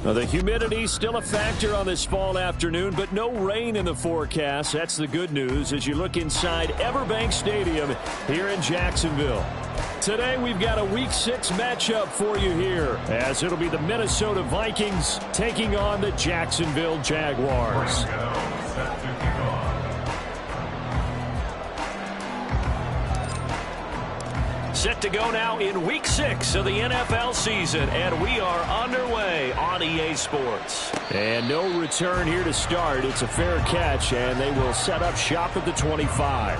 Well, the humidity still a factor on this fall afternoon, but no rain in the forecast. That's the good news as you look inside Everbank Stadium here in Jacksonville. Today we've got a Week 6 matchup for you here, as it'll be the Minnesota Vikings taking on the Jacksonville Jaguars. Set to go now in Week 6 of the NFL season, and we are underway on EA Sports. And no return here to start. It's a fair catch, and they will set up shop at the 25.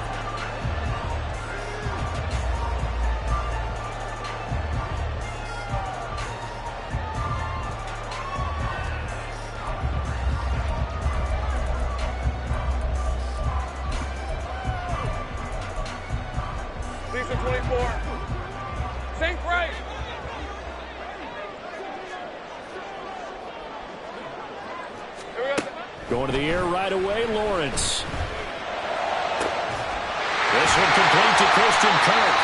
Going to the air right away, Lawrence. This one complete to Christian Kirk.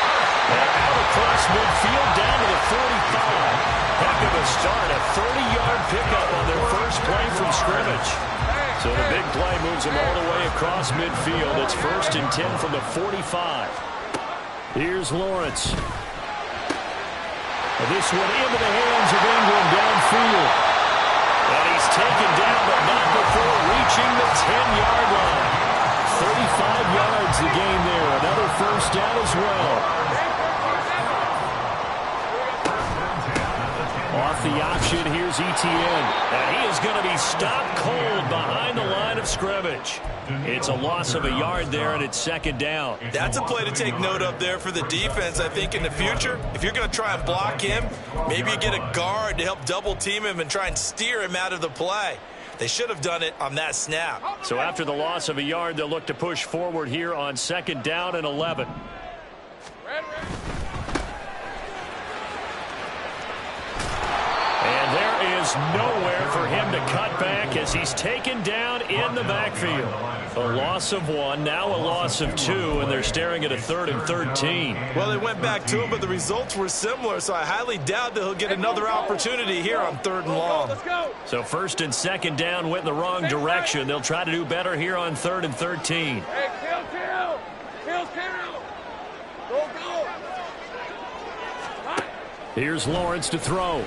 And out across midfield down to the 45. Heck of a start, a 30-yard pickup on their first play from scrimmage. So the big play moves them all the way across midfield. It's 1st and 10 from the 45. Here's Lawrence. And this one into the hands of Ingram downfield. And he's taken down, but not before reaching the 10-yard line. 35 yards the gain there. Another first down as well. Off the option, here's Etienne. And he is going to be stopped cold behind the line of scrimmage. It's a loss of a yard there, and it's 2nd down. That's a play to take note of there for the defense, I think, in the future. If you're going to try and block him, maybe you get a guard to help double-team him and try and steer him out of the play. They should have done it on that snap. So after the loss of a yard, they'll look to push forward here on 2nd down and 11. And there is nowhere for him to cut back as he's taken down in the backfield. A loss of 1, now a loss of 2, and they're staring at a 3rd and 13. Well, they went back to him, but the results were similar, so I highly doubt that he'll get another opportunity here on 3rd and long. So 1st and 2nd down went in the wrong direction. They'll try to do better here on 3rd and 13. Hey, kill. Go. Here's Lawrence to throw.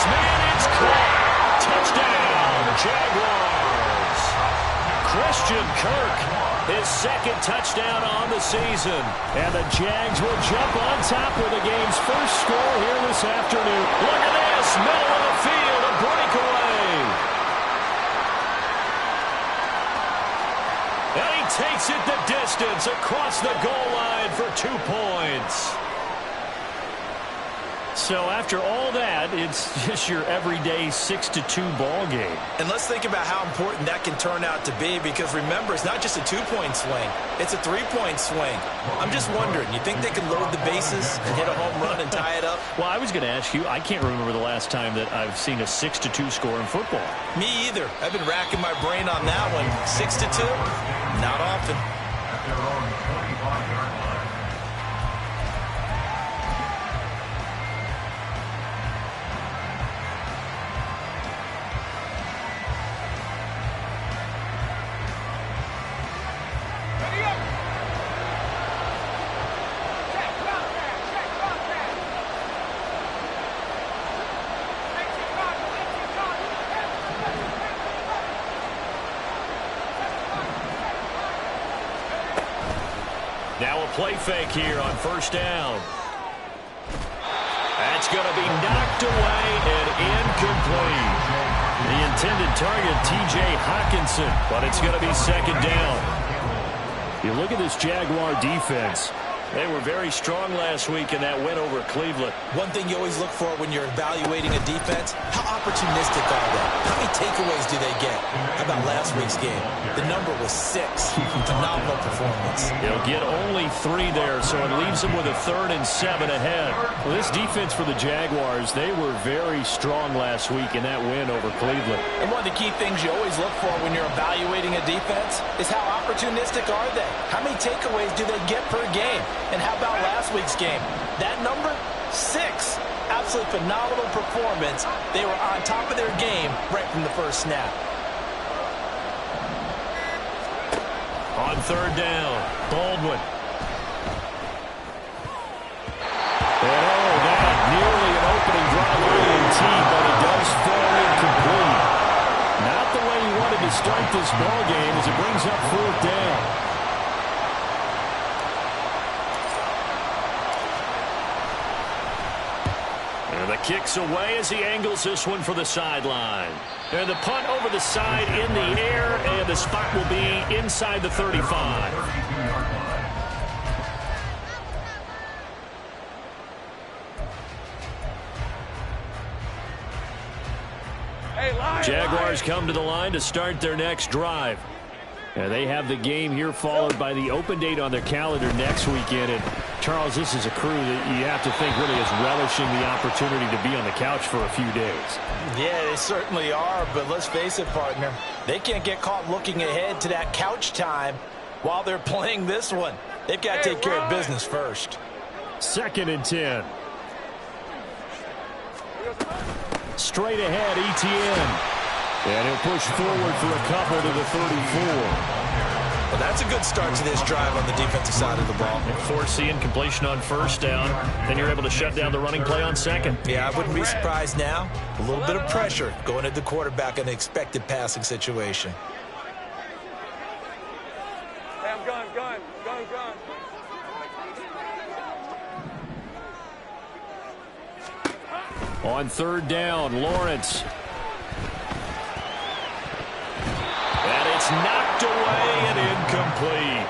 Man, it's caught. Touchdown, Jaguars. Christian Kirk, his 2nd touchdown on the season. And the Jags will jump on top with the game's first score here this afternoon. Look at this, middle of the field, a breakaway. And he takes it the distance across the goal line for 2 points. So after all that, it's just your everyday 6-2 ball game. And let's think about how important that can turn out to be, because remember, it's not just a 2-point swing. It's a 3-point swing. I'm just wondering, you think they can load the bases and hit a home run and tie it up? Well, I was going to ask you, I can't remember the last time that I've seen a 6-2 score in football. Me either. I've been racking my brain on that one. 6-2? Not often. Now a play fake here on 1st down. That's going to be knocked away and incomplete. The intended target, T.J. Hawkinson, but it's going to be 2nd down. You look at this Jaguar defense. They were very strong last week in that win over Cleveland. One thing you always look for when you're evaluating a defense, how opportunistic are they? How many takeaways do they get? How about last week's game? The number was 6. Phenomenal performance. They'll get only 3 there, so it leaves them with a 3rd and 7 ahead. Well, this defense for the Jaguars, they were very strong last week in that win over Cleveland. And one of the key things you always look for when you're evaluating a defense is how opportunistic are they? How many takeaways do they get per game? And how about last week's game? That number, 6. absolutely phenomenal performance. They were on top of their game right from the first snap. On third down, Baldwin. And that nearly an opening drive INT, but it does fall incomplete. Not the way he wanted to start this ball game as it brings up fourth down. And the kick's away as he angles this one for the sideline. And the punt over the side in the air, and the spot will be inside the 35. Jaguars come to the line to start their next drive. And they have the game here followed by the open date on their calendar next weekend. And Charles, this is a crew that you have to think really is relishing the opportunity to be on the couch for a few days. Yeah, they certainly are, but let's face it, partner. They can't get caught looking ahead to that couch time while they're playing this one. They've got to take care of business first. 2nd and 10. Straight ahead, ETN. And he'll push forward for a couple to the 34. Well, that's a good start to this drive on the defensive side of the ball. Force completion on first down. Then you're able to shut down the running play on second. Yeah, I wouldn't be surprised now. A little bit of pressure going at the quarterback in an expected passing situation. Damn, gun. On third down, Lawrence. And it's knocked away and incomplete.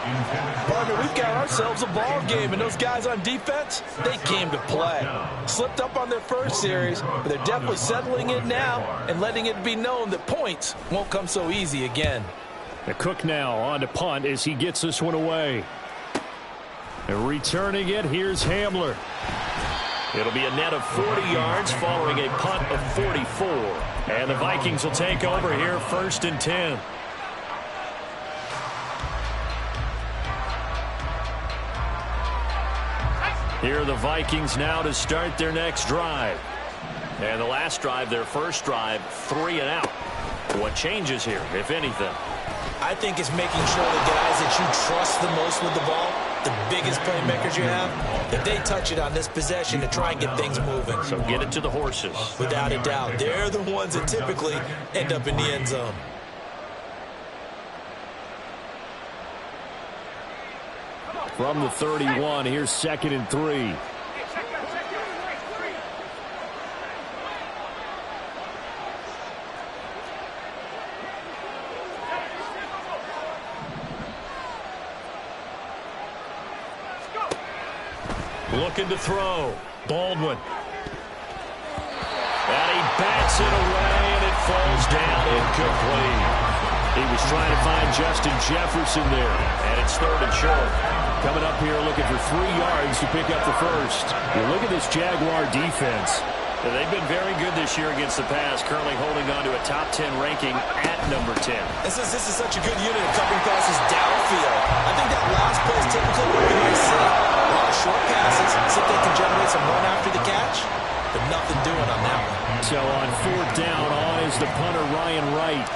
Partner, we've got ourselves a ball game, and those guys on defense, they came to play. Slipped up on their first series, but they're definitely settling in now and letting it be known that points won't come so easy again. The Cook now on to punt as he gets this one away. And returning it, here's Hamler. It'll be a net of 40 yards following a punt of 44. And the Vikings will take over here 1st and 10. Here are the Vikings now to start their next drive. And the last drive, their first drive, 3 and out. What changes here, if anything? I think it's making sure the guys that you trust the most with the ball, the biggest playmakers you have, that they touch it on this possession to try and get things moving. So get it to the horses. Without a doubt. They're the ones that typically end up in the end zone. From the 31, here's 2nd and 3. Looking to throw. Baldwin. And he bats it away, and it falls down incomplete. He was trying to find Justin Jefferson there, and it's 3rd and short. Coming up here looking for 3 yards to pick up the first. You look at this Jaguar defense. They've been very good this year against the pass, currently holding on to a top 10 ranking at number 10. This is such a good unit of covering passes downfield. I think that last play is typically what we might see. A lot of short passes, see if they can generate some run after the catch, but nothing doing on that one. So on 4th down, on is the punter Ryan Wright.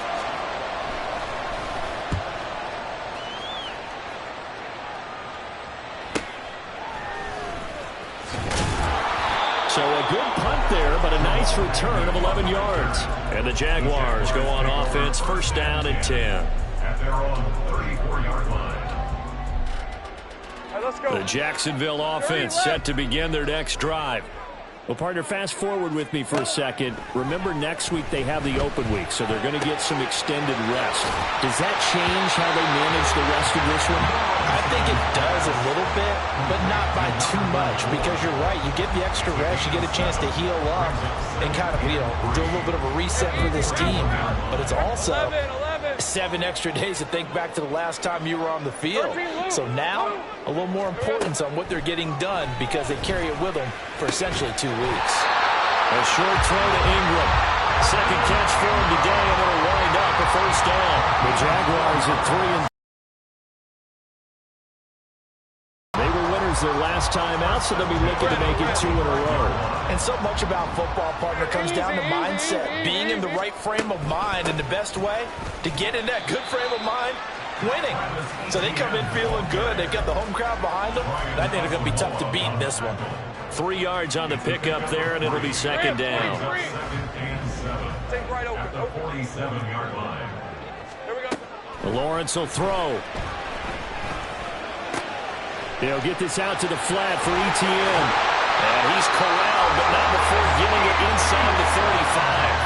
So a good punt there, but a nice return of 11 yards. And the Jaguars go on offense, 1st down and 10. At their own 34-yard line. All right, let's go. The Jacksonville offense set to begin their next drive. Well, partner, fast forward with me for a second. Remember, next week they have the open week, so they're going to get some extended rest. Does that change how they manage the rest of this one? I think it does a little bit, but not by too much, because you're right. You get the extra rest, you get a chance to heal up and kind of, do a little bit of a reset for this team. But it's also 7 extra days to think back to the last time you were on the field. So now, a little more importance on what they're getting done because they carry it with them for essentially 2 weeks. A short throw to Ingram. Second catch for him today, and it'll wind up a 1st down. The Jaguars at 3 and their last time out, so they'll be looking to make it 2 in a row. And so much about football, partner, comes down to mindset. Being in the right frame of mind, and the best way to get in that good frame of mind, winning. So they come in feeling good. They've got the home crowd behind them. I think they're going to be tough to beat in this one. 3 yards on the pickup there, and it'll be second down. Take right open. 47-yard line. Here we go. Lawrence will throw. He'll get this out to the flat for ETN. And he's corralled, but not before getting it inside the 35.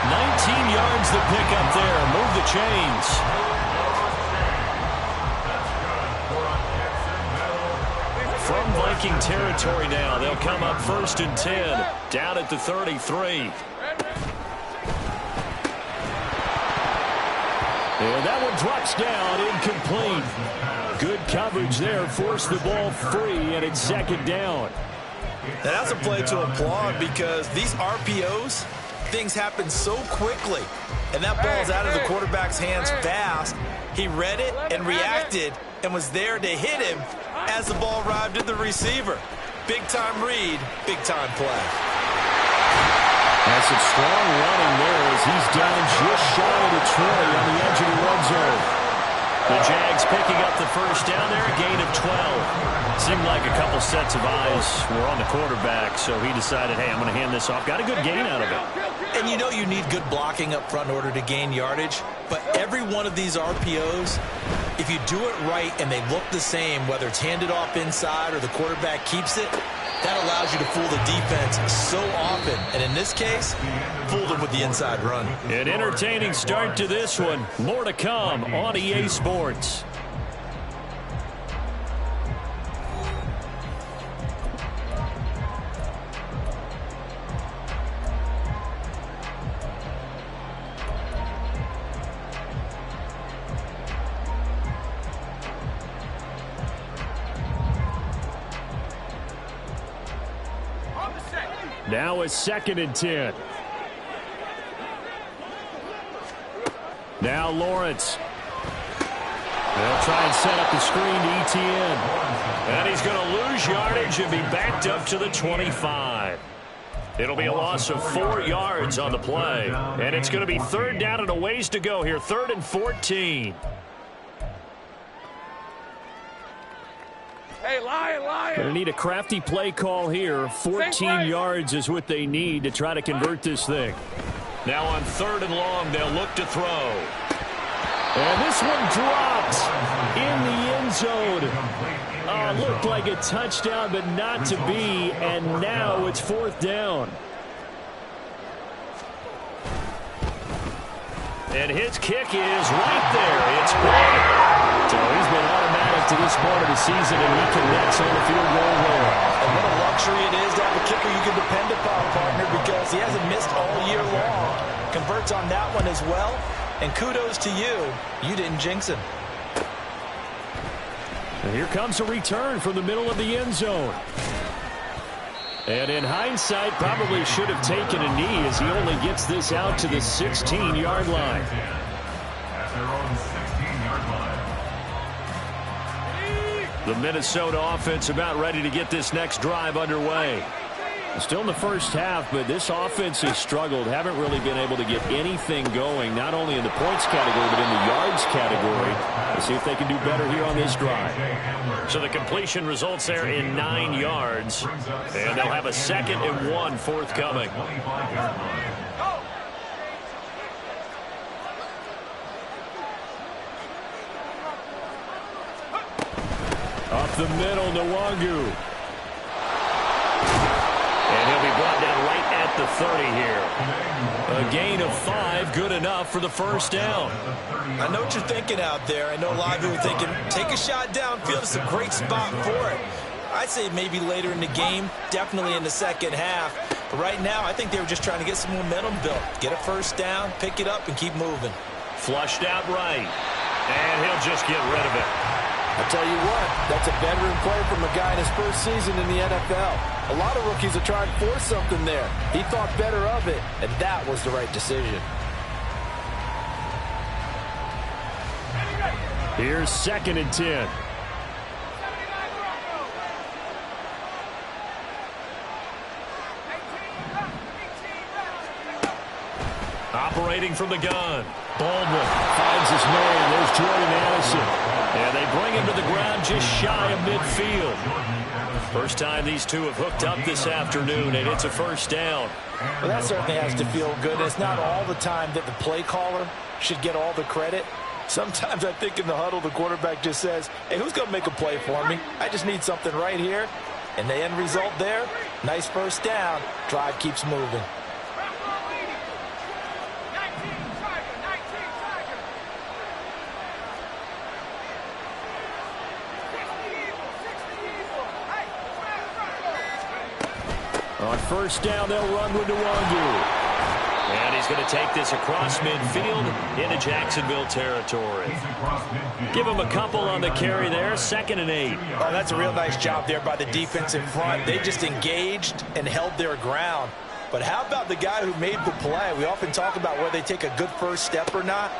19 yards the pickup there. Move the chains. From Viking territory now, they'll come up 1st and 10, down at the 33. And that one drops down, incomplete. Good coverage there, forced the ball free, and it's second down. Now that's a play to applaud because these RPOs, things happen so quickly. And that ball's out of the quarterback's hands fast. He read it and reacted and was there to hit him as the ball arrived at the receiver. Big-time read, big-time play. That's some strong running there as he's down just shy of the Troy on the edge of the red zone. The Jags picking up the first down there, a gain of 12. Seemed like a couple sets of eyes were on the quarterback, so he decided, hey, I'm going to hand this off. Got a good gain out of it. And you know you need good blocking up front in order to gain yardage, but every one of these RPOs, if you do it right and they look the same, whether it's handed off inside or the quarterback keeps it, that allows you to fool the defense so often. And in this case, fooled them with the inside run. An entertaining start to this one. More to come on EA Sports. Now it's 2nd and 10. Now Lawrence. They'll try and set up the screen to ETN. And he's going to lose yardage and be backed up to the 25. It'll be a loss of 4 yards on the play. And it's going to be 3rd down and a ways to go here. 3rd and 14. Hey, lion. Going to need a crafty play call here. 14 yards is what they need to try to convert this thing. Now on 3rd and long, they'll look to throw. And this one dropped in the end zone. Looked like a touchdown, but not to be. And now it's 4th down. And his kick is right there. It's good. So he's been automatic to this part of the season, and he connects on the field goal there. And what a luxury it is to have a kicker you can depend upon, partner, because he hasn't missed all year long. Converts on that one as well. And kudos to you. You didn't jinx him. And here comes a return from the middle of the end zone. And in hindsight, probably should have taken a knee as he only gets this out to the 16-yard line. At their own 16-yard line. The Minnesota offense about ready to get this next drive underway. Still in the first half, but this offense has struggled. Haven't really been able to get anything going, not only in the points category, but in the yards category. Let's see if they can do better here on this drive. So the completion results there in 9 yards. And they'll have a 2nd and 1 forthcoming. Up the middle, Nwangu. And he'll be brought down right at the 30 here. A gain of 5, good enough for the first down. I know what you're thinking out there. I know a lot of you are thinking, take a shot downfield. It's a great spot for it. I'd say maybe later in the game, definitely in the second half. But right now, I think they were just trying to get some momentum built. Get a first down, pick it up, and keep moving. Flushed out right. And he'll just get rid of it. I'll tell you what, that's a veteran play from a guy in his first season in the NFL. A lot of rookies are trying to force something there. He thought better of it, and that was the right decision. Here's 2nd and 10. Separating from the gun. Baldwin finds his man. There's Jordan Addison. And they bring him to the ground just shy of midfield. First time these two have hooked up this afternoon, and it's a first down. Well, that certainly has to feel good. It's not all the time that the play caller should get all the credit. Sometimes I think in the huddle, the quarterback just says, hey, who's going to make a play for me? I just need something right here. And the end result there, nice first down. Drive keeps moving. On first down, they'll run with Nwangu. And he's going to take this across midfield into Jacksonville territory. Give him a couple on the carry there, 2nd and 8. Oh, that's a real nice job there by the defense in front. They just engaged and held their ground. But how about the guy who made the play? We often talk about whether they take a good first step or not.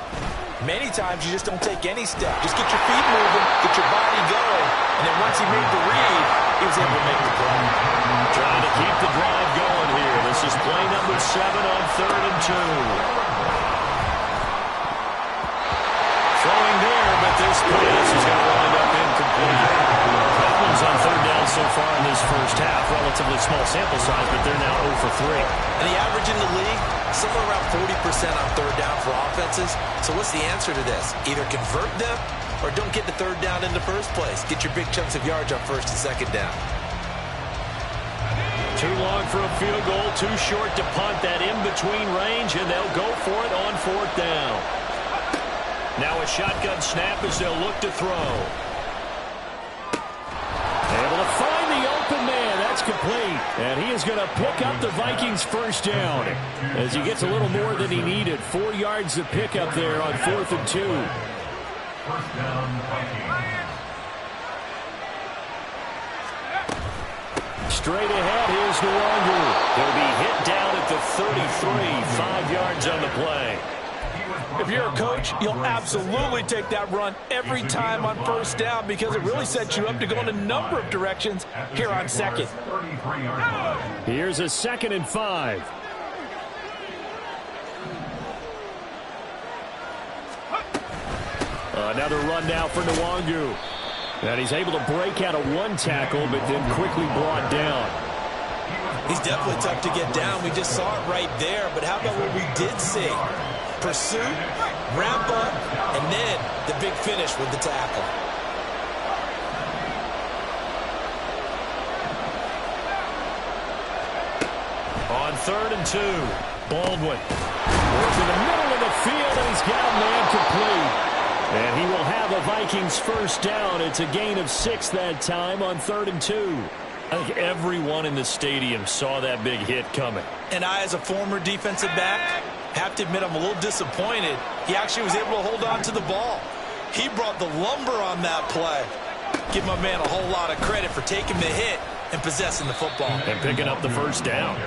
Many times you just don't take any step. Just get your feet moving, get your body going, and then once he made the read, he was able to make the play. Trying to keep the drive going here. This is play number 7 on 3rd and 2. Throwing there, but this pass is going to wind up incomplete. Cleveland's on 3rd down so far in this first half. Relatively small sample size, but they're now 0 for 3. And the average in the league, somewhere around 40% on 3rd down for offenses. So what's the answer to this? Either convert them or don't get the 3rd down in the first place. Get your big chunks of yards on 1st and 2nd down. Too long for a field goal, too short to punt. That in-between range, and they'll go for it on 4th down. Now a shotgun snap as they'll look to throw. Able to find the open man. That's complete. And he is going to pick up the Vikings' first down as he gets a little more than he needed. 4 yards of pickup there on 4th and 2. First down, Vikings. Straight ahead, here's Nwangu. He'll be hit down at the 33, 5 yards on the play. If you're a coach, you'll absolutely take that run every time on first down because it really sets you up to go in a number of directions here on 2nd. Here's a 2nd and 5. Another run now for Nwangu. And he's able to break out of 1 tackle, but then quickly brought down. He's definitely tough to get down. We just saw it right there. But how about what we did see? Pursuit, wrap up, and then the big finish with the tackle. On 3rd and 2, Baldwin. Goes in the middle of the field, and he's got a man complete. And he will have a Vikings first down. It's a gain of 6 that time on 3rd and 2. I think everyone in the stadium saw that big hit coming. And I, as a former defensive back, have to admit I'm a little disappointed. He actually was able to hold on to the ball. He brought the lumber on that play. Give my man a whole lot of credit for taking the hit and possessing the football. And picking up the first down.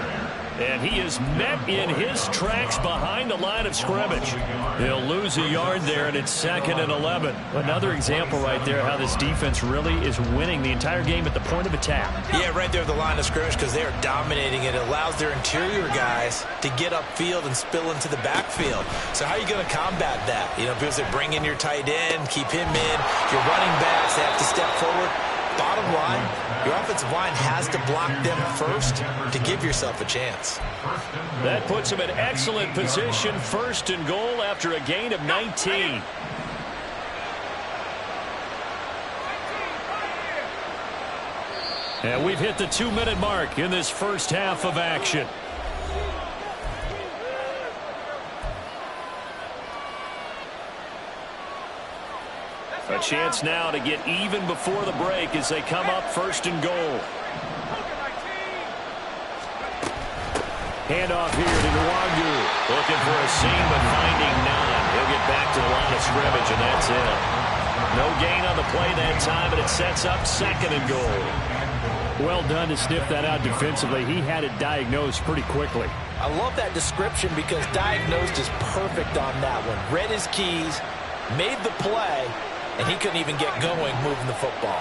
And he is met in his tracks behind the line of scrimmage. He'll lose a yard there, and it's 2nd and 11. Another example right there how this defense really is winning the entire game at the point of attack. Yeah, right there at the line of scrimmage because they are dominating it. It allows their interior guys to get upfield and spill into the backfield. So how are you going to combat that? You know, because they bring in your tight end, keep him in. Your running backs, they have to step forward. Bottom line, your offensive line has to block them first to give yourself a chance. That puts him in excellent position, 1st and goal after a gain of 19. And we've hit the 2-minute mark in this first half of action. A chance now to get even before the break as they come up 1st and goal. Handoff here to Nwangu. Looking for a seam, but finding none. He'll get back to the line of scrimmage, and that's it. No gain on the play that time, and it sets up 2nd and goal. Well done to sniff that out defensively. He had it diagnosed pretty quickly. I love that description because diagnosed is perfect on that one. Read his keys, made the play, and he couldn't even get going moving the football.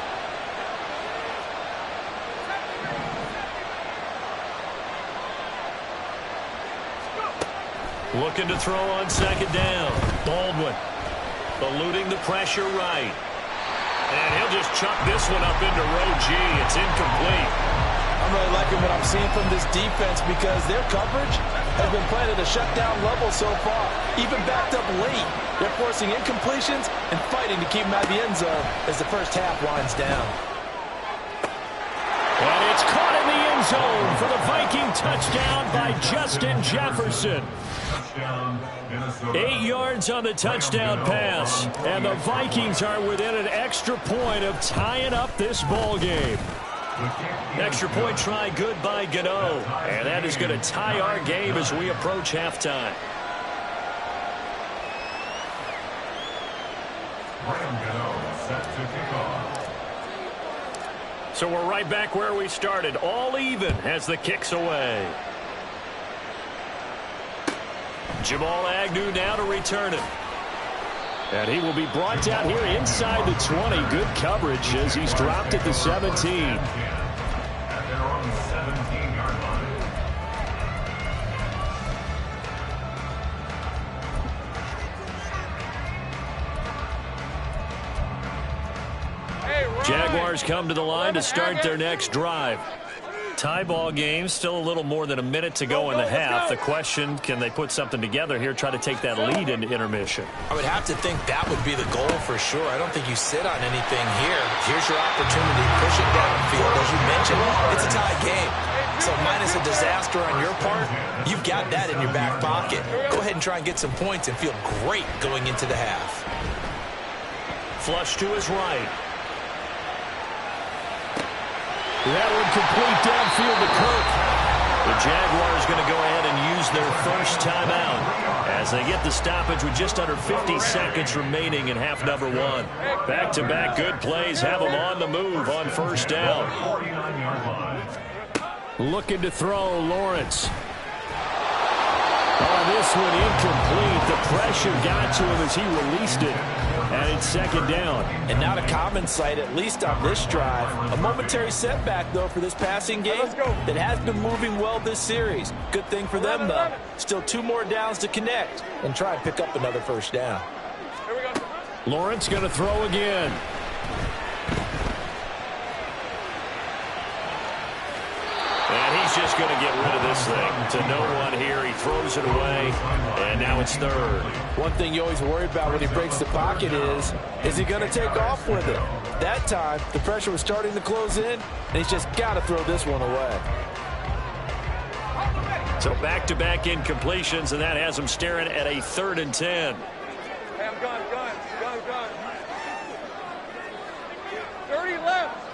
Looking to throw on second down. Baldwin eluding the pressure right. And he'll just chuck this one up into row G. It's incomplete. I'm really liking what I'm seeing from this defense because their coverage has been playing at a shutdown level so far. Even backed up late, they're forcing incompletions and fighting to keep them out of the end zone as the first half winds down. And it's caught in the end zone for the Viking touchdown by Justin Jefferson. 8 yards on the touchdown pass. And the Vikings are within an extra point of tying up this ball game. Extra point try good by Gano. And that is going to tie our game as we approach halftime. Set to kick off. So we're right back where we started. All even as the kick's away. Jamal Agnew now to return it. And he will be brought down here inside the 20. Good coverage as he's dropped at the 17. At their own 17-yard line. Jaguars come to the line to start their next drive. Tie ball game, still a little more than a minute to go in the half. The question, can they put something together here, try to take that lead into intermission? I would have to think that would be the goal for sure. I don't think you sit on anything here. Here's your opportunity. Push it downfield. As you mentioned, it's a tie game. So minus a disaster on your part, you've got that in your back pocket. Go ahead and try and get some points and feel great going into the half. Flush to his right. That one complete downfield to Kirk. The Jaguars going to go ahead and use their first timeout as they get the stoppage with just under 50 seconds remaining in half number one. Back-to-back good plays have them on the move on first down. Looking to throw, Lawrence. Oh, this one incomplete. The pressure got to him as he released it. And it's second down. And not a common sight, at least on this drive. A momentary setback, though, for this passing game that has been moving well this series. Good thing for them, though. Still 2 more downs to connect and try and pick up another first down. Lawrence going to throw again. And he's just going to get rid of this thing. To no one here. He throws it away. And now it's third. One thing you always worry about when he breaks the pocket is he going to take off with it? That time, the pressure was starting to close in, and he's just got to throw this one away. So back-to-back incompletions, and that has him staring at a 3rd and 10. Hey, I'm gone. 30 left.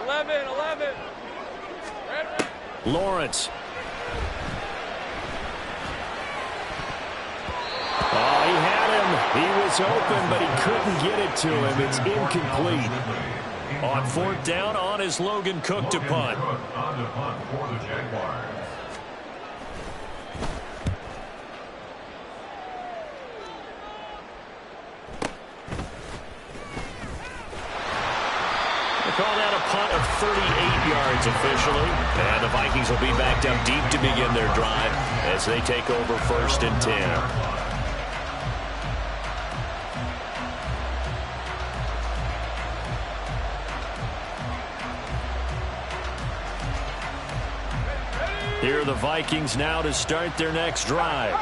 11. Lawrence. Oh, he had him. He was open, but he couldn't get it to him. It's incomplete. On 4th down, on is Logan Cook to punt. On the punt for the Jaguars. They call that a punt of 38 yards officially. And the Vikings will be backed up deep to begin their drive as they take over 1st and 10. Here are the Vikings now to start their next drive.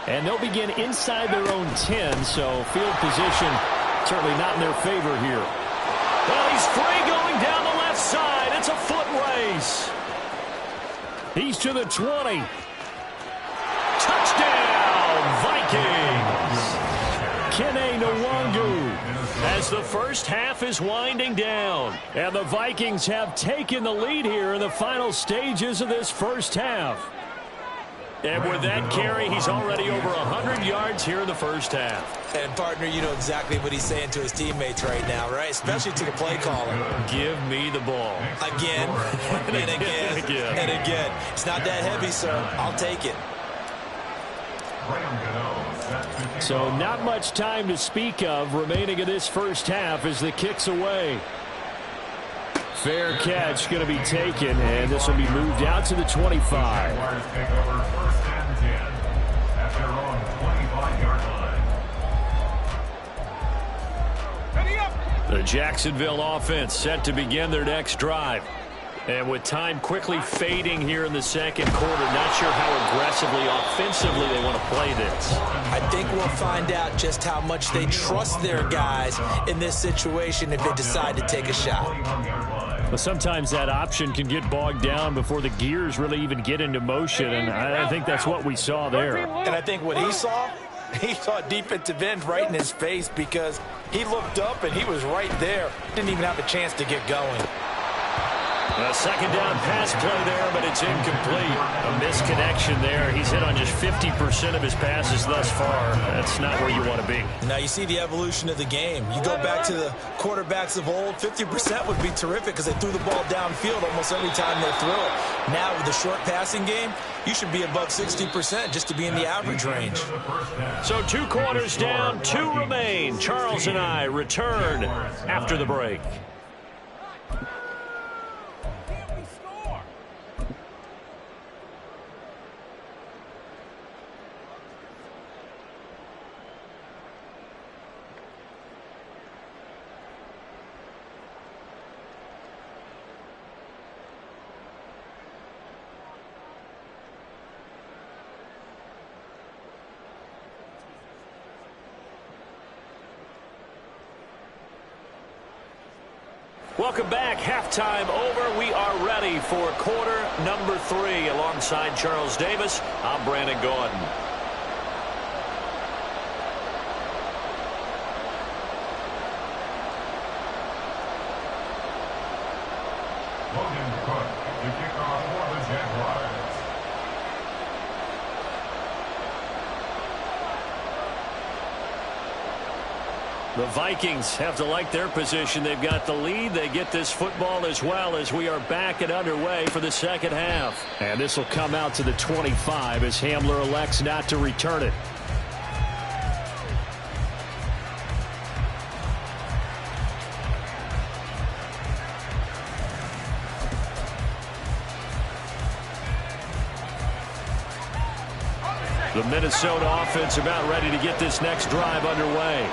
And they'll begin inside their own 10, so field position certainly not in their favor here. Well, he's free going down the left side. It's a foot race. He's to the 20. Touchdown, Vikings. Kene Nwangu. As the first half is winding down. And the Vikings have taken the lead here in the final stages of this first half. And with that carry, he's already over 100 yards here in the first half. And, partner, you know exactly what he's saying to his teammates right now, right? Especially to the play caller. Give me the ball. Again, and again, and again. It's not that heavy, sir. I'll take it. So not much time to speak of remaining in this first half as the kick's away. Fair catch going to be taken, and this will be moved out to the 25. The Jacksonville offense set to begin their next drive. And with time quickly fading here in the second quarter, not sure how aggressively, offensively they want to play this. I think we'll find out just how much they trust their guys in this situation if they decide to take a shot. But sometimes that option can get bogged down before the gears really even get into motion, and I think that's what we saw there. And I think what he saw defensive end right in his face because he looked up and he was right there. Didn't even have a chance to get going. A second down pass play there, but it's incomplete. A misconnection there. He's hit on just 50% of his passes thus far. That's not where you want to be. Now you see the evolution of the game. You go back to the quarterbacks of old, 50% would be terrific because they threw the ball downfield almost every time they threw it. Now with the short passing game, you should be above 60% just to be in the average range. So 2 quarters down, 2 remain. Charles and I return after the break. Welcome back. Halftime over. We are ready for quarter number 3. Alongside Charles Davis, I'm Brandon Gordon. Logan Cook to kick off for the Jaguars. The Vikings have to like their position. They've got the lead. They get this football as well as we are back and underway for the second half. And this will come out to the 25 as Hamler elects not to return it. The Minnesota offense about ready to get this next drive underway.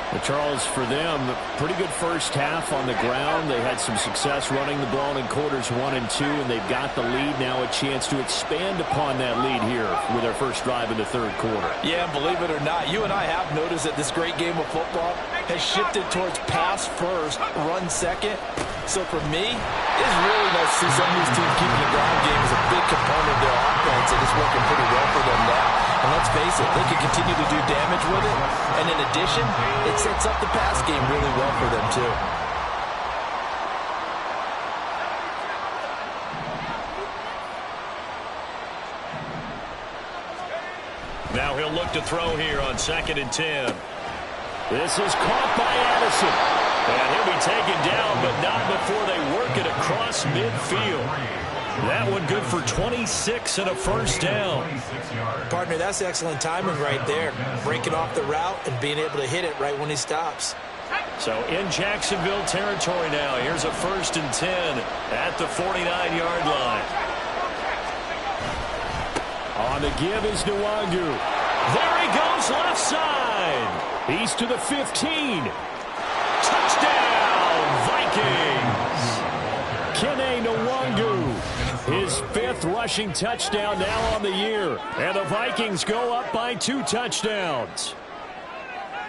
But Charles, for them, pretty good first half on the ground. They had some success running the ball in quarters 1 and 2, and they've got the lead now, a chance to expand upon that lead here with their first drive in the third quarter. Yeah, believe it or not, you and I have noticed that this great game of football has shifted towards pass first, run second. So for me, it's really nice to see some of these teams keeping the ground game as a big component of their offense, and it's working pretty well for them now. And let's face it, they can continue to do damage with it. And in addition, it sets up the pass game really well for them too. Now he'll look to throw here on 2nd and 10. This is caught by Addison. And he'll be taken down, but not before they work it across midfield. That one good for 26 and a first down. Partner, that's excellent timing right there. Breaking off the route and being able to hit it right when he stops. So in Jacksonville territory now. Here's a 1st and 10 at the 49-yard line. On the give is Nwangu. There he goes left side. He's to the 15. Touchdown, Vikings. Kene Nwangu, his 5th rushing touchdown now on the year. And the Vikings go up by 2 touchdowns.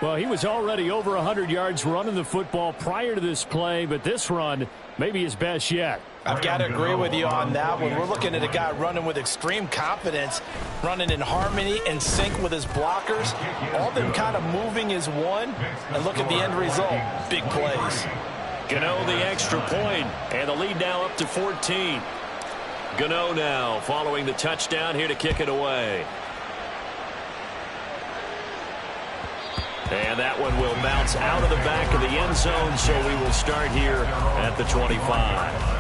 Well, he was already over 100 yards running the football prior to this play, but this run may be his best yet. I've got to agree with you on that one. We're looking at a guy running with extreme confidence, running in harmony and sync with his blockers. All of them kind of moving as one. And look at the end result. Big plays. Gano the extra point, and the lead now up to 14. Gano now following the touchdown here to kick it away. And that one will bounce out of the back of the end zone, so we will start here at the 25.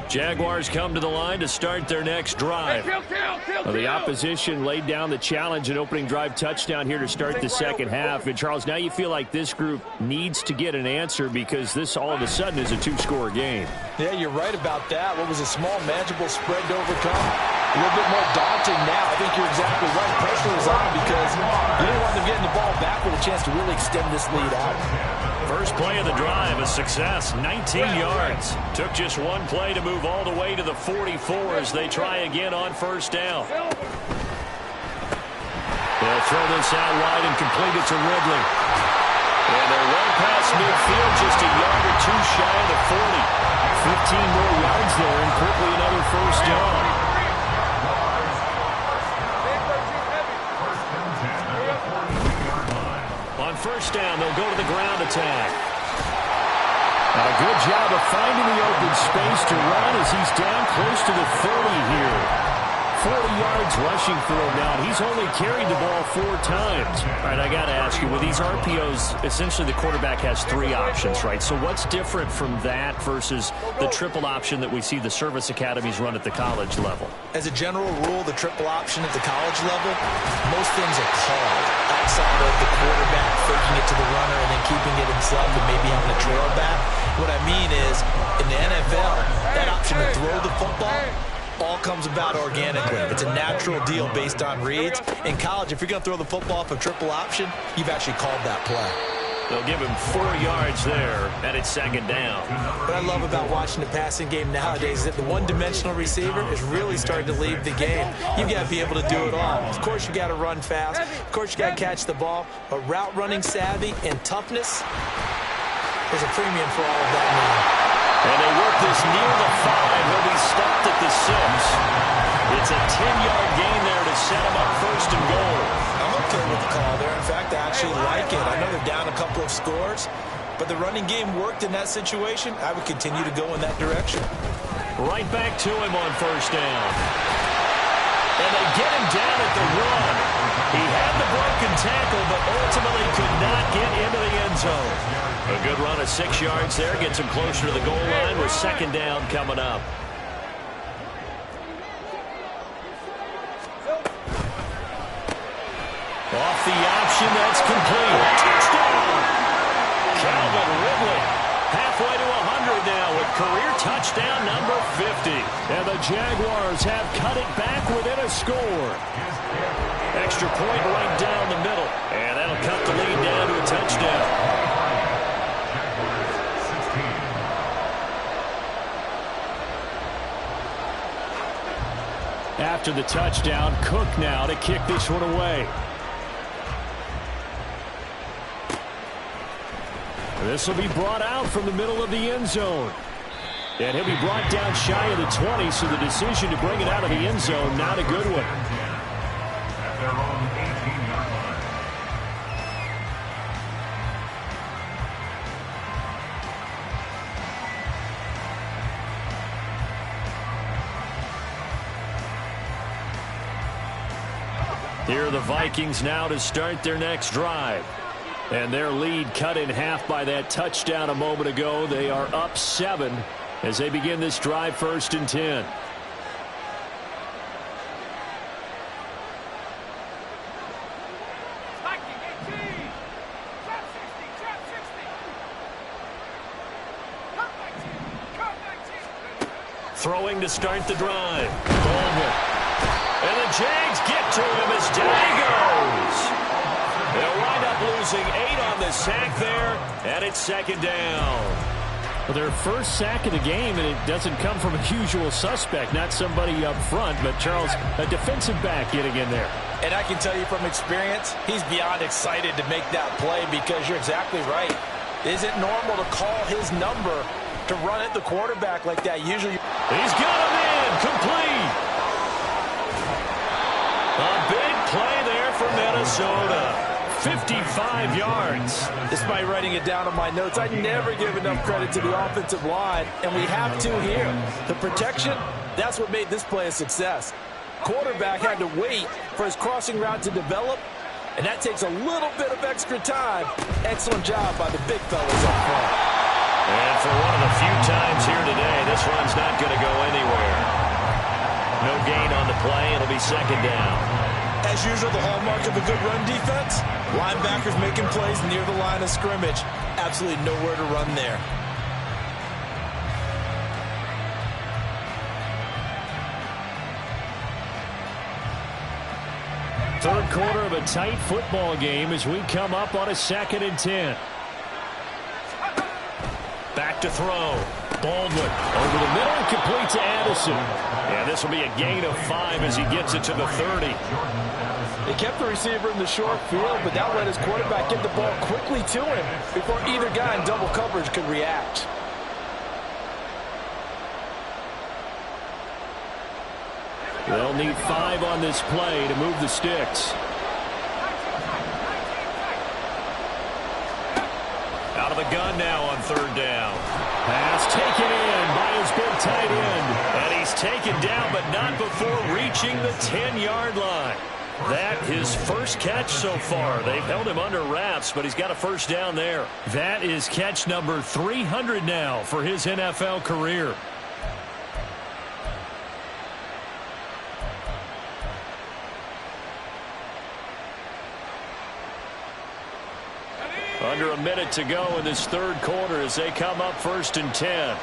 Jaguars come to the line to start their next drive. Well, the opposition laid down the challenge and opening drive touchdown here to start the second half. And, Charles, now you feel like this group needs to get an answer because this all of a sudden is a 2-score game. Yeah, you're right about that. What was a small, manageable spread to overcome? A little bit more daunting now. I think you're exactly right. Pressure is on because you didn't want to a chance to really extend this lead out. First play of the drive, a success, 19 yards. Took just one play to move all the way to the 44 as they try again on first down. They'll throw this out wide and complete it to Ridley. And they're well past midfield, just a yard or two shy of the 40. 15 more yards there, and quickly another first down. On first down, they'll go to the ground attack. And a good job of finding the open space to run as he's down close to the 30 here. 40 yards rushing for him now. He's only carried the ball 4 times. All right, I got to ask you, with these RPOs, essentially the quarterback has 3 options, right? So what's different from that versus the triple option that we see the service academies run at the college level? As a general rule, the triple option at the college level, most things are called outside of the quarterback faking it to the runner and then keeping it himself and maybe having a trail back. What I mean is, in the NFL, that option to throw the football all comes about organically. It's a natural deal based on reads. In college, if you're going to throw the football off a triple option, you've actually called that play. They'll give him 4 yards there, and it's second down. What I love about watching the passing game nowadays is that the one-dimensional receiver is really starting to leave the game. You've got to be able to do it all. Of course, you got to run fast. Of course, you got to catch the ball. But route running savvy and toughness, there's a premium for all of that now. And they work this near the 5. He'll be stopped at the 6. It's a 10-yard gain there to set him up first and goal. I'm okay with the call there. In fact, I actually like it. I know they're down a couple of scores, but the running game worked in that situation. I would continue to go in that direction. Right back to him on first down. And they get him down at the 1. He had the broken tackle, but ultimately could not get into the end zone. A good run of 6 yards there. Gets him closer to the goal line with second down coming up. Off the option, that's complete. Touchdown! Calvin Ridley. Halfway to 100 now with career touchdown number 50. And the Jaguars have cut it back within a score. Extra point right down the middle. And that'll cut the lead down to a touchdown. After the touchdown, Cook now to kick this one away. This will be brought out from the middle of the end zone. And he'll be brought down shy of the 20, so the decision to bring it out of the end zone, not a good one. At their own 18-yard line. Here are the Vikings now to start their next drive. And their lead cut in half by that touchdown a moment ago. They are up 7 as they begin this drive, 1st and 10. Throwing to start the drive. Baldwin. And the Jags get to him as down he goes. They'll wind up losing 8 on the sack there, and it's second down. Well, their first sack of the game, and it doesn't come from a usual suspect, not somebody up front, but Charles, a defensive back getting in there. And I can tell you from experience, he's beyond excited to make that play because you're exactly right. Is it normal to call his number to run at the quarterback like that? Usually, he's got him in, complete. A big play there for Minnesota. 55 yards. Despite writing it down on my notes, I never give enough credit to the offensive line, and we have to here. The protection, that's what made this play a success. Quarterback had to wait for his crossing route to develop, and that takes a little bit of extra time. Excellent job by the big fellas up front. And for one of the few times here today, this run's not going to go anywhere. No gain on the play. It'll be second down. As usual, the hallmark of a good run defense, linebackers making plays near the line of scrimmage. Absolutely nowhere to run there. Third quarter of a tight football game as we come up on a 2nd and 10. Back to throw. Baldwin over the middle, complete to Addison. And this will be a gain of 5 as he gets it to the 30. They kept the receiver in the short field, but that let his quarterback get the ball quickly to him before either guy in double coverage could react. They'll need 5 on this play to move the sticks. Out of the gun now on 3rd down. Pass taken in by his big tight end. And he's taken down, but not before reaching the 10-yard line. That his first catch so far. They've held him under wraps, but he's got a first down there. That is catch number 300 now for his NFL career. Under a minute to go in this 3rd quarter as they come up 1st and 10.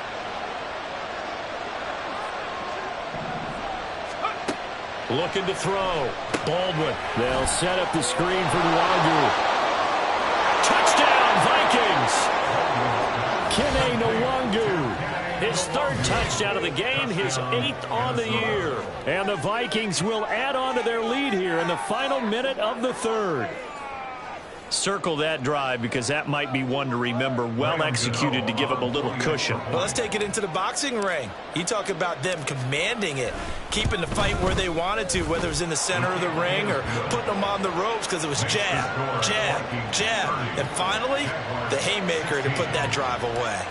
Looking to throw. Baldwin. They'll set up the screen for Nwangu. Touchdown, Vikings! Kene Nwangu. His 3rd touchdown of the game, his 8th on the year. And the Vikings will add on to their lead here in the final minute of the 3rd. Circle that drive because that might be one to remember. Well executed to give them a little cushion. Well, let's take it into the boxing ring. You talk about them commanding it, keeping the fight where they wanted to, whether it was in the center of the ring or putting them on the ropes because it was jab, jab, jab. And finally, the haymaker to put that drive away.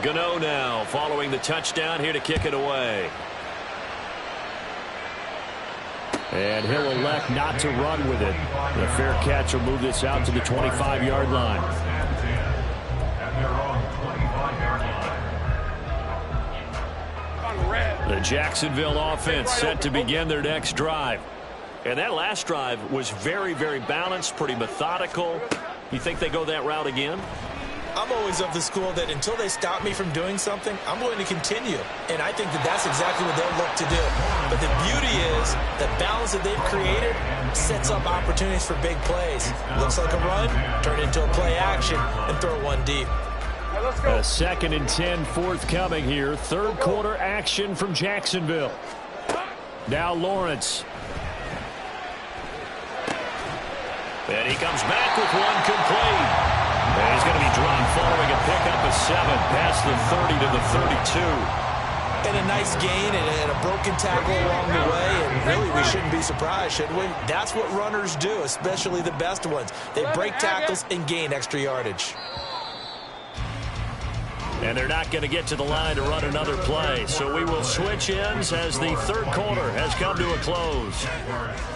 Gano now following the touchdown here to kick it away. And he'll elect not to run with it. The fair catch will move this out to the 25-yard line. The Jacksonville offense set to begin their next drive. And that last drive was very, very balanced, pretty methodical. You think they go that route again? I'm always of the school that until they stop me from doing something, I'm going to continue. And I think that that's exactly what they'll look to do. But the beauty is the balance that they've created sets up opportunities for big plays. Looks like a run, turn into a play action, and throw one deep. A 2nd and 10 forthcoming here. 3rd quarter action from Jacksonville. Now Lawrence. And he comes back with one complete. And he's going to be dropped following a pickup of 7 past the 30 to the 32. And a nice gain and a broken tackle along the way. And really, we shouldn't be surprised, should we? That's what runners do, especially the best ones. They break tackles and gain extra yardage. And they're not going to get to the line to run another play. So we will switch ends as the 3rd quarter has come to a close.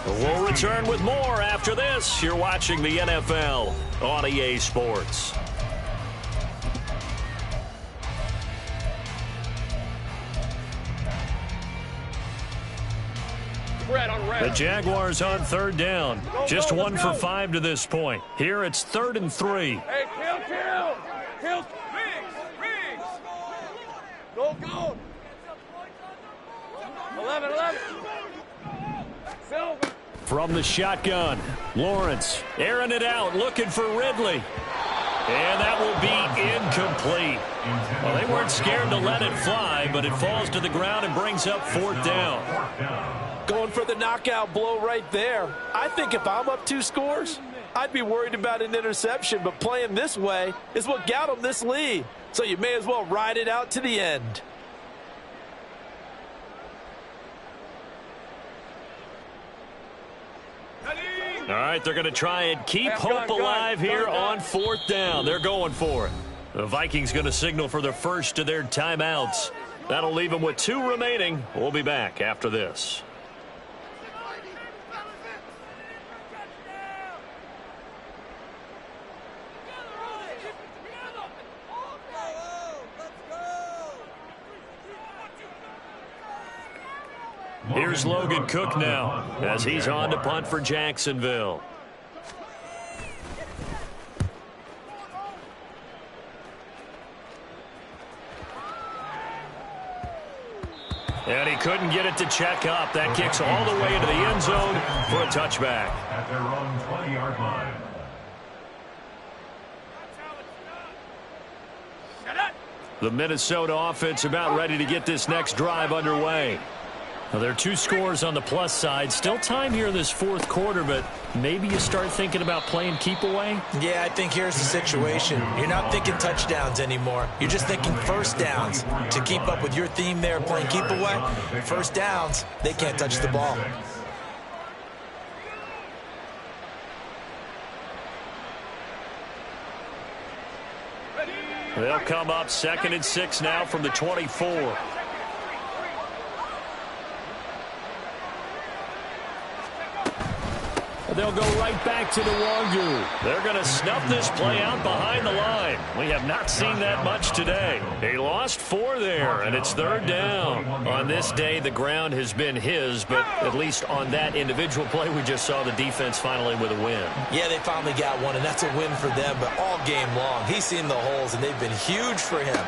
We'll return with more after this. You're watching the NFL on EA Sports. The Jaguars on 3rd down. Just 1 for 5 to this point. Here it's 3rd and 3. Hey, kill. Go. 11. Silver. From the shotgun, Lawrence airing it out, looking for Ridley. And that will be incomplete. Well, they weren't scared to let it fly, but it falls to the ground and brings up 4th down. Going for the knockout blow right there. I think if I'm up 2 scores, I'd be worried about an interception, but playing this way is what got them this lead. So you may as well ride it out to the end. All right, they're going to try and keep hope alive here on 4th down. They're going for it. The Vikings going to signal for the first of their timeouts. That'll leave them with 2 remaining. We'll be back after this. Here's Logan Cook now as he's on to punt for Jacksonville. And he couldn't get it to check up. That kicks all the way into the end zone for a touchback. At their own 20-yard line. The Minnesota offense about ready to get this next drive underway. Now, there are 2 scores on the plus side. Still time here in this fourth quarter, but maybe you start thinking about playing keep away? Yeah, I think here's the situation. You're not thinking touchdowns anymore. You're just thinking first downs. To keep up with your theme there, playing keep away, first downs, they can't touch the ball. They'll come up 2nd and 6 now from the 24. They'll go right back to the Wagyu. They're going to snuff this play out behind the line. We have not seen that much today. They lost 4 there, and it's 3rd down. On this day, the ground has been his, but at least on that individual play, we just saw the defense finally with a win. Yeah, they finally got one, and that's a win for them, but all game long, he's seen the holes, and they've been huge for him.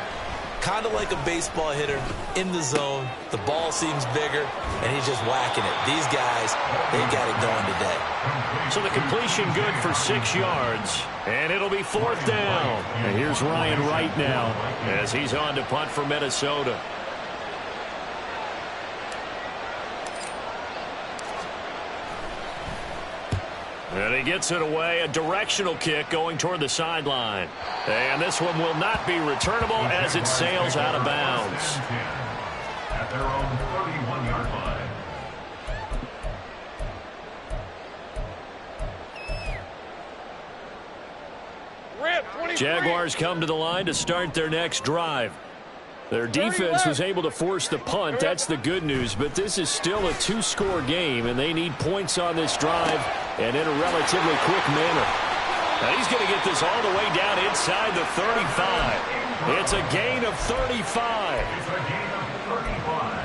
Kind of like a baseball hitter in the zone. The ball seems bigger, and he's just whacking it. These guys, they got it going today. So the completion good for 6 yards, and it'll be 4th down. And here's Ryan Wright now as he's on to punt for Minnesota. And he gets it away, a directional kick going toward the sideline. And this one will not be returnable as it sails out of bounds. At their own 31-yard line. Jaguars come to the line to start their next drive. Their defense was able to force the punt. That's the good news. But this is still a 2-score game, and they need points on this drive and in a relatively quick manner. Now he's going to get this all the way down inside the 35. It's a gain of 35. It's a gain of 35.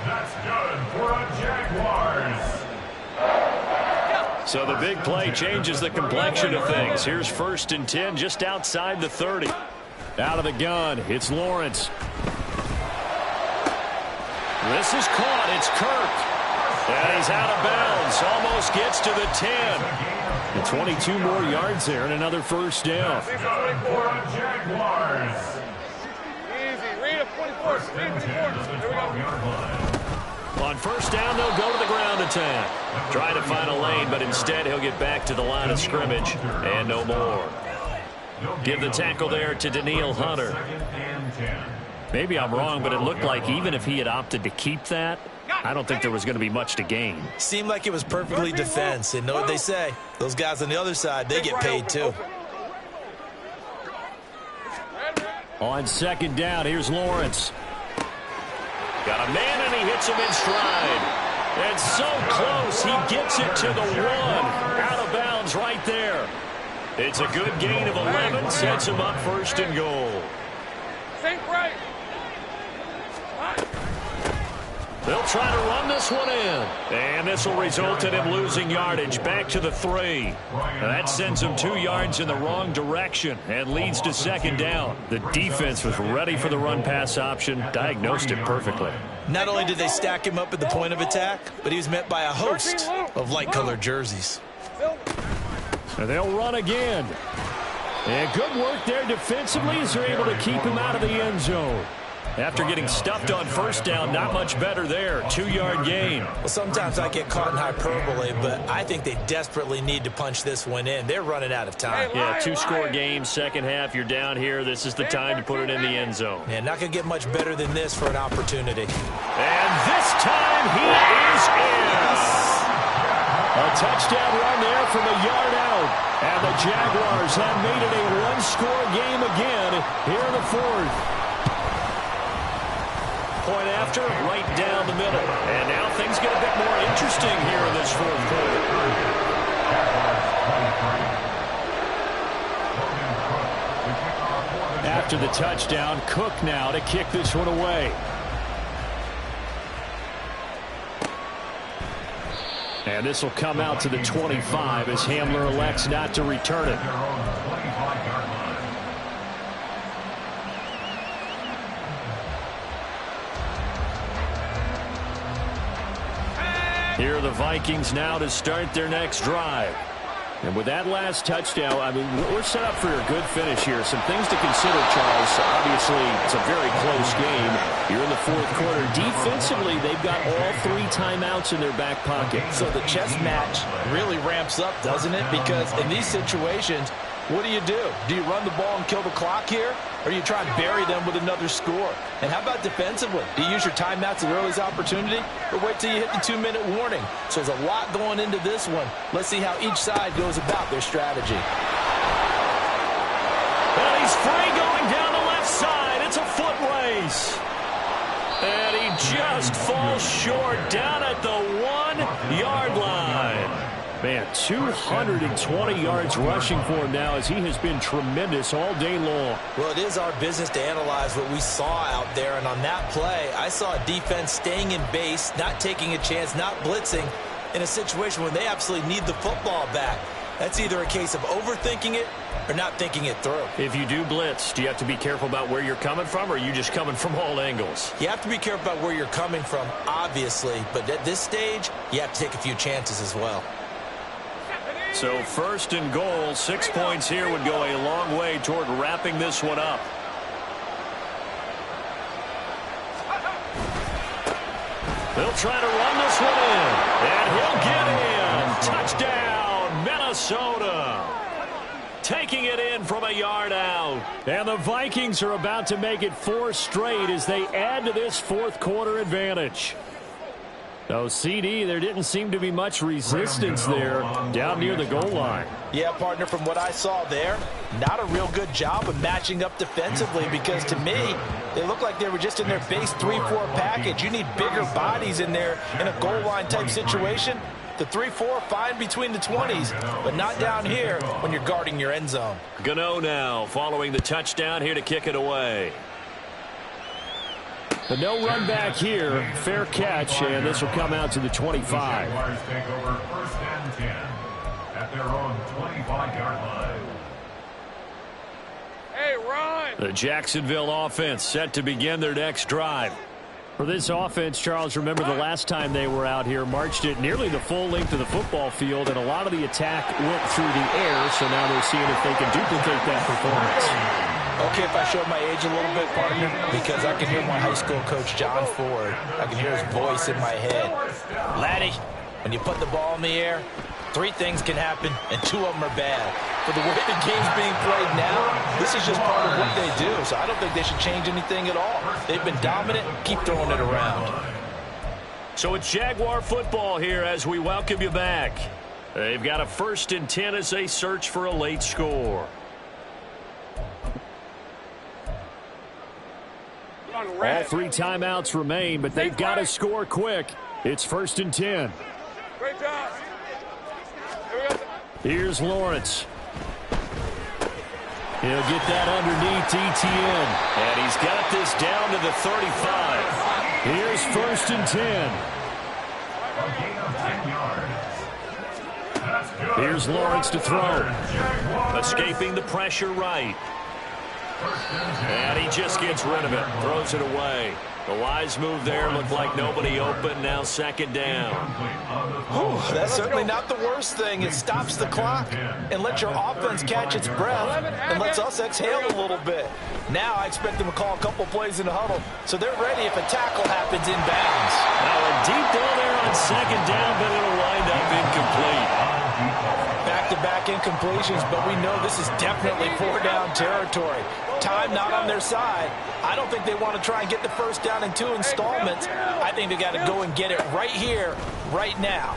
That's good for a Jaguars. So the big play changes the complexion of things. Here's 1st and 10 just outside the 30. Out of the gun, it's Lawrence. This is caught. It's Kirk. And he's out of bounds. Almost gets to the 10. And 22 more yards there and another 1st down. For a Jaguars. Easy. Read a 24. Read 24. There we go. On 1st down, they'll go to the ground attack. Trying to find a lane, but instead he'll get back to the line of scrimmage. And no more. Give the tackle there to Danielle Hunter. Maybe I'm wrong, but it looked like even if he had opted to keep that, I don't think there was going to be much to gain. Seemed like it was perfectly defense. And know what they say? Those guys on the other side, they get paid too. On 2nd down, here's Lawrence. Got a man, and he hits him in stride. And so close, he gets it to the 1. Out of bounds right there. It's a good gain of 11, sets him up 1st and goal. Think right. They'll try to run this one in. And this will result in him losing yardage back to the 3. Now that sends him 2 yards in the wrong direction and leads to 2nd down. The defense was ready for the run-pass option, diagnosed it perfectly. Not only did they stack him up at the point of attack, but he was met by a host of light-colored jerseys. And they'll run again. And good work there defensively as they're able to keep him out of the end zone. After getting stuffed on 1st down, not much better there. 2-yard gain. Well, sometimes I get caught in hyperbole, but I think they desperately need to punch this one in. They're running out of time. Yeah, 2-score game, 2nd half. You're down here. This is the time to put it in the end zone. Yeah, not going to get much better than this for an opportunity. And this time he is in. A touchdown run there from a yard out. And the Jaguars have made it a 1-score game again here in the 4th. Point after, right down the middle. And now things get a bit more interesting here in this 4th quarter. After the touchdown, Cook now to kick this one away. And this will come out to the 25 as Hamler elects not to return it. Here are the Vikings now to start their next drive. And with that last touchdown, I mean, we're set up for a good finish here. Some things to consider, Charles. Obviously, it's a very close game. You're in the fourth quarter. Defensively, they've got all 3 timeouts in their back pocket. So the chess match really ramps up, doesn't it? Because in these situations, what do? Do you run the ball and kill the clock here? Or do you try and bury them with another score? And how about defensively? Do you use your timeouts at the earliest opportunity? Or wait till you hit the 2-minute warning? So there's a lot going into this one. Let's see how each side goes about their strategy. And he's free going down the left side. It's a foot race. And he just falls short down at the 1-yard line. Man, 220 yards rushing for him now as he has been tremendous all day long. Well, it is our business to analyze what we saw out there. And on that play, I saw a defense staying in base, not taking a chance, not blitzing in a situation where they absolutely need the football back. That's either a case of overthinking it or not thinking it through. If you do blitz, do you have to be careful about where you're coming from, or are you just coming from all angles? You have to be careful about where you're coming from, obviously. But at this stage, you have to take a few chances as well. So first and goal, 6 points here would go a long way toward wrapping this one up. They'll try to run this one in, and he'll get in. Touchdown, Minnesota. Taking it in from a yard out. And the Vikings are about to make it 4 straight as they add to this fourth quarter advantage. So, CD, there didn't seem to be much resistance there down near the goal line. Yeah, partner, from what I saw there, not a real good job of matching up defensively because, to me, they look like they were just in their base 3-4 package. You need bigger bodies in there in a goal line type situation. The 3-4, fine between the 20s, but not down here when you're guarding your end zone. Gano now following the touchdown here to kick it away. But no run back here. Fair catch, and this will come out to the 25. Jaguars take over first and 10 at their own 25-yard line. Hey, Ron! The Jacksonville offense set to begin their next drive. For this offense, Charles, remember the last time they were out here, marched it nearly the full length of the football field, and a lot of the attack went through the air, so now they're seeing if they can duplicate that performance. Okay, if I showed my age a little bit, partner, because I can hear my high school coach, John Ford. I can hear his voice in my head. Laddie, when you put the ball in the air, 3 things can happen, and 2 of them are bad. For the way the game's being played now, this is just part of what they do, so I don't think they should change anything at all. They've been dominant. Keep throwing it around. So it's Jaguar football here as we welcome you back. They've got a 1st and 10 as they search for a late score. All 3 timeouts remain, but they've got to score quick. It's 1st and 10. Great job. Here's Lawrence. He'll get that underneath Etienne. And he's got this down to the 35. Here's 1st and 10. Here's Lawrence to throw. Escaping the pressure right. And he just gets rid of it. Throws it away. The wise move there. Looked like nobody open. Now 2nd down. Whew, that's certainly not the worst thing. It stops the clock and lets your offense catch its breath and lets us exhale a little bit. Now I expect them to call a couple plays in the huddle so they're ready if a tackle happens in bounds. Now a deep ball there on 2nd down, but it'll wind up incomplete. Back-to-back incompletions, but we know this is definitely 4-down territory. Time not on their side. I don't think they want to try and get the 1st down in 2 installments. I think they got to go and get it right here, right now.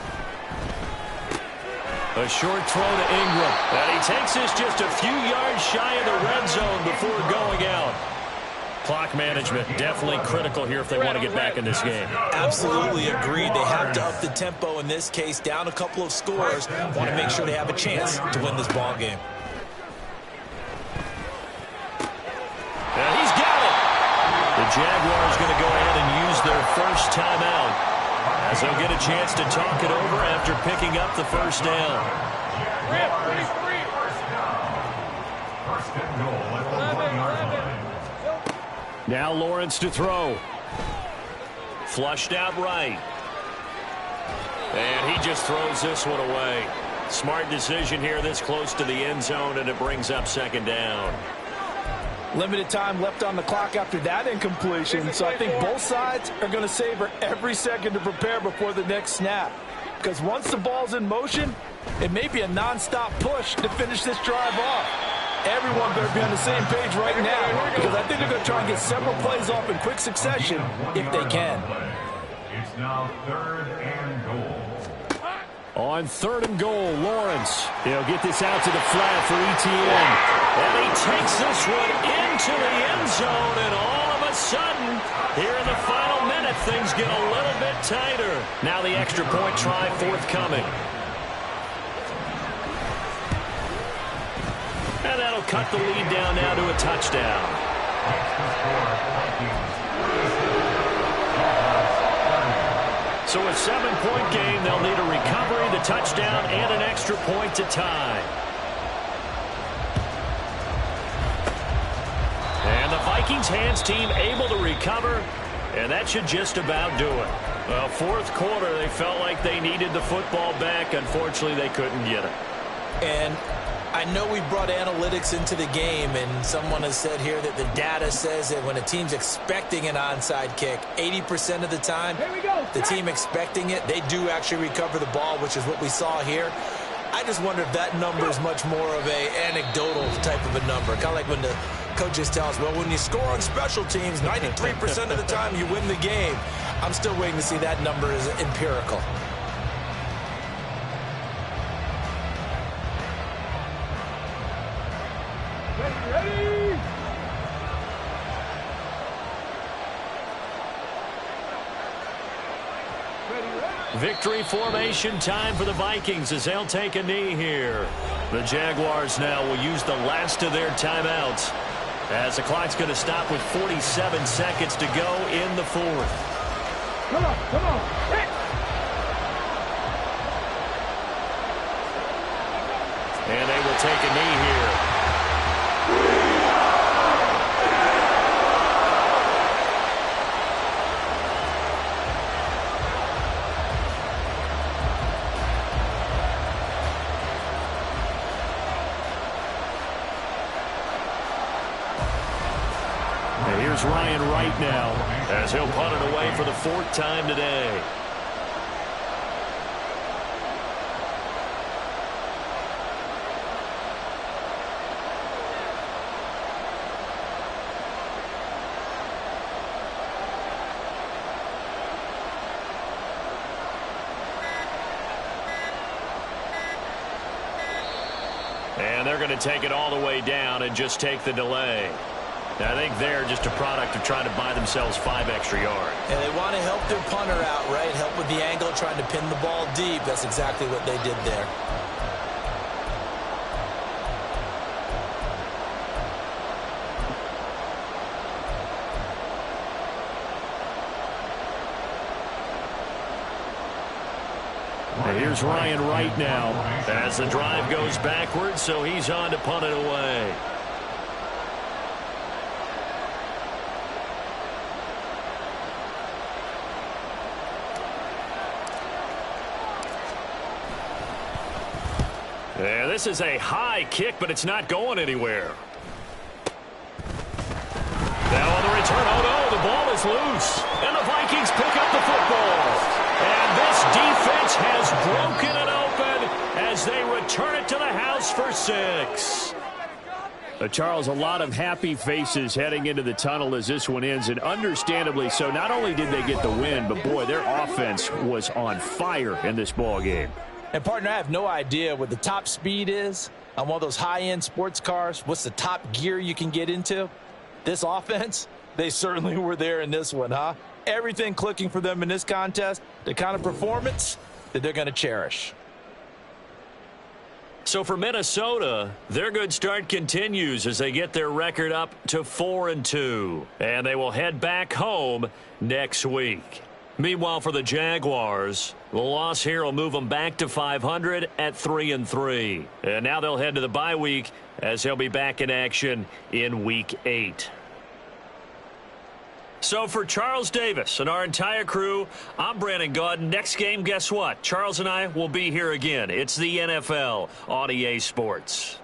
A short throw to Ingram. And he takes this just a few yards shy of the red zone before going out. Clock management definitely critical here if they want to get back in this game. Absolutely agreed. They have to up the tempo in this case, down a couple of scores. Want to make sure they have a chance to win this ball game. And he's got it. The Jaguars going to go ahead and use their 1st timeout as they'll get a chance to talk it over after picking up the 1st down. Now Lawrence to throw. Flushed out right. just throws this one away. Smart decision here this close to the end zone, and it brings up second down. Limited time left on the clock after that incompletion, so I think both sides are going to savor every second to prepare before the next snap. Because once the ball's in motion, it may be a nonstop push to finish this drive off. Everyone better be on the same page right now, because I think they're going to try and get several plays off in quick succession if they can. It's now 3rd and goal. On 3rd and goal, Lawrence. He'll get this out to the flat for Etienne. And he takes this one into the end zone, and all of a sudden, here in the final minute, things get a little bit tighter. Now the extra point try forthcoming. And that'll cut the lead down now to a touchdown. So a 7-point game, they'll need a recovery, the touchdown, and an extra point to tie. And the Vikings hands team able to recover, and that should just about do it. Well, 4th quarter, they felt like they needed the football back. Unfortunately, they couldn't get it. And I know we brought analytics into the game, and someone has said here that the data says that when a team's expecting an onside kick, 80% of the time, the team expecting it, they do actually recover the ball, which is what we saw here. I just wonder if that number is much more of a anecdotal type of a number. Kind of like when the coaches tell us, well, when you score on special teams, 93% of the time you win the game. I'm still waiting to see that number is empirical. Victory formation time for the Vikings as they'll take a knee here. The Jaguars now will use the last of their timeouts as the clock's going to stop with 47 seconds to go in the 4th. Come on, come on. Hey. And they will take a knee here. Here's Ryan Wright now as he'll punt it away for the 4th time today. And they're going to take it all the way down and just take the delay. I think they're just a product of trying to buy themselves 5 extra yards. And they want to help their punter out, right? Help with the angle, trying to pin the ball deep. That's exactly what they did there. And here's Ryan Wright now as the drive goes backwards, so he's on to punt it away. Yeah, this is a high kick, but it's not going anywhere. Now on the return, oh no, the ball is loose. And the Vikings pick up the football. And this defense has broken it open as they return it to the house for 6. Charles, a lot of happy faces heading into the tunnel as this one ends, and understandably so. Not only did they get the win, but boy, their offense was on fire in this ball game. And, partner, I have no idea what the top speed is on one of those high-end sports cars. What's the top gear you can get into? This offense, they certainly were there in this one, huh? Everything clicking for them in this contest, the kind of performance that they're going to cherish. So for Minnesota, their good start continues as they get their record up to 4-2. And they will head back home next week. Meanwhile, for the Jaguars, the loss here will move them back to 500 at 3-3. And now they'll head to the bye week as they'll be back in action in Week 8. So for Charles Davis and our entire crew, I'm Brandon Gaudin. Next game, guess what? Charles and I will be here again. It's the NFL on EA Sports.